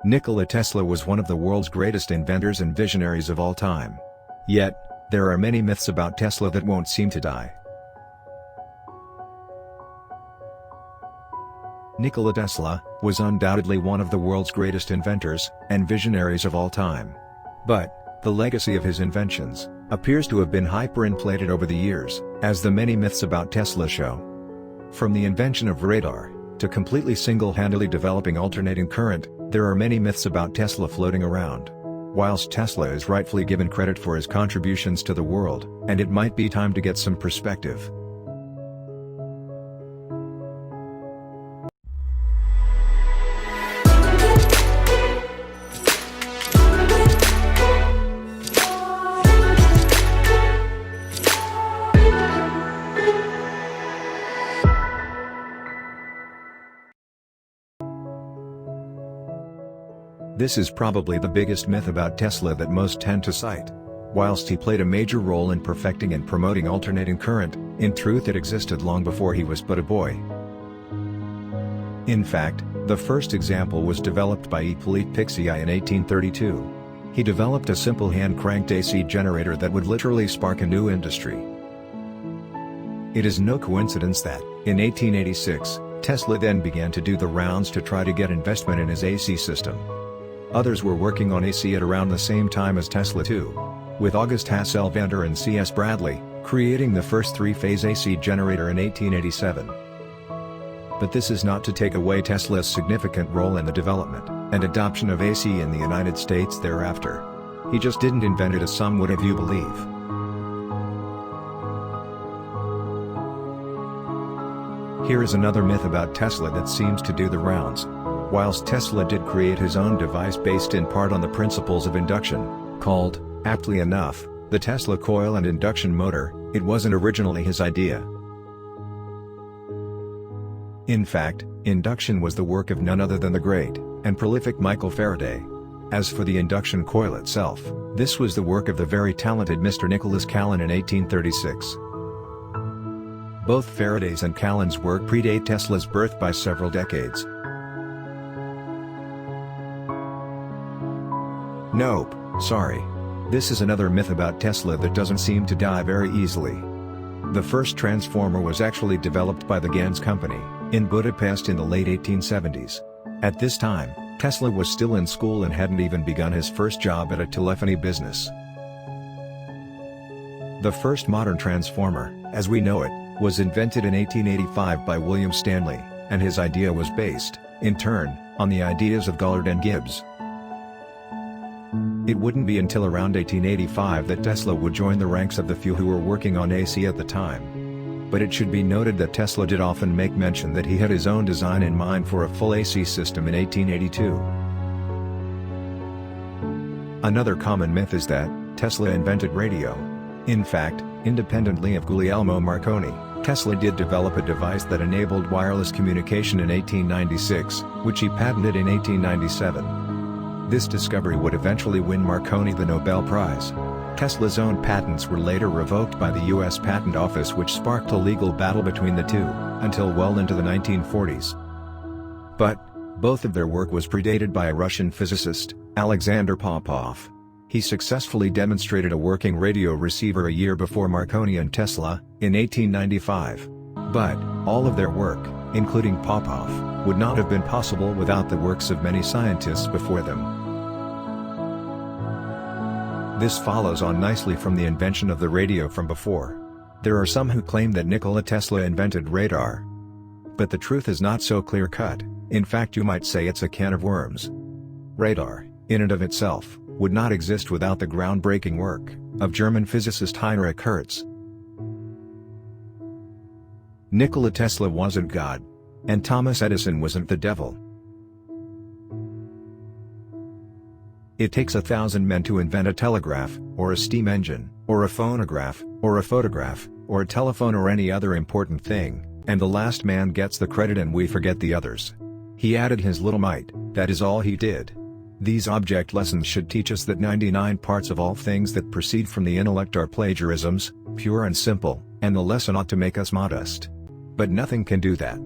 Nikola Tesla was one of the world's greatest inventors and visionaries of all time. Yet, there are many myths about Tesla that won't seem to die. Nikola Tesla was undoubtedly one of the world's greatest inventors and visionaries of all time. But, the legacy of his inventions appears to have been hyperinflated over the years, as the many myths about Tesla show. From the invention of radar, to completely single-handedly developing alternating current, there are many myths about Tesla floating around. Whilst Tesla is rightfully given credit for his contributions to the world, and it might be time to get some perspective. This is probably the biggest myth about Tesla that most tend to cite. Whilst he played a major role in perfecting and promoting alternating current, in truth it existed long before he was but a boy. In fact, the first example was developed by Hippolyte Pixii in 1832. He developed a simple hand-cranked AC generator that would literally spark a new industry. It is no coincidence that, in 1886, Tesla then began to do the rounds to try to get investment in his AC system. Others were working on AC at around the same time as Tesla too, with August Hasselvander and C.S. Bradley creating the first three-phase AC generator in 1887. But this is not to take away Tesla's significant role in the development and adoption of AC in the United States thereafter. He just didn't invent it as some would have you believe. Here is another myth about Tesla that seems to do the rounds. Whilst Tesla did create his own device based in part on the principles of induction, called, aptly enough, the Tesla coil and induction motor, it wasn't originally his idea. In fact, induction was the work of none other than the great and prolific Michael Faraday. As for the induction coil itself, this was the work of the very talented Mr. Nicholas Callan in 1836. Both Faraday's and Callan's work predate Tesla's birth by several decades. Nope, sorry. This is another myth about Tesla that doesn't seem to die very easily. The first transformer was actually developed by the Ganz company, in Budapest in the late 1870s. At this time, Tesla was still in school and hadn't even begun his first job at a telephony business. The first modern transformer, as we know it, was invented in 1885 by William Stanley, and his idea was based, in turn, on the ideas of Goddard and Gibbs. It wouldn't be until around 1885 that Tesla would join the ranks of the few who were working on AC at the time. But it should be noted that Tesla did often make mention that he had his own design in mind for a full AC system in 1882. Another common myth is that Tesla invented radio. In fact, independently of Guglielmo Marconi, Tesla did develop a device that enabled wireless communication in 1896, which he patented in 1897. This discovery would eventually win Marconi the Nobel Prize. Tesla's own patents were later revoked by the U.S. Patent Office, which sparked a legal battle between the two, until well into the 1940s. But, both of their work was predated by a Russian physicist, Alexander Popov. He successfully demonstrated a working radio receiver a year before Marconi and Tesla, in 1895. But, all of their work, including Popov, would not have been possible without the works of many scientists before them. This follows on nicely from the invention of the radio from before. There are some who claim that Nikola Tesla invented radar. But the truth is not so clear-cut. In fact, you might say it's a can of worms. Radar, in and of itself, would not exist without the groundbreaking work of German physicist Heinrich Hertz. Nikola Tesla wasn't God. And Thomas Edison wasn't the devil. It takes 1,000 men to invent a telegraph, or a steam engine, or a phonograph, or a photograph, or a telephone or any other important thing, and the last man gets the credit and we forget the others. He added his little mite, that is all he did. These object lessons should teach us that 99 parts of all things that proceed from the intellect are plagiarisms, pure and simple, and the lesson ought to make us modest. But nothing can do that.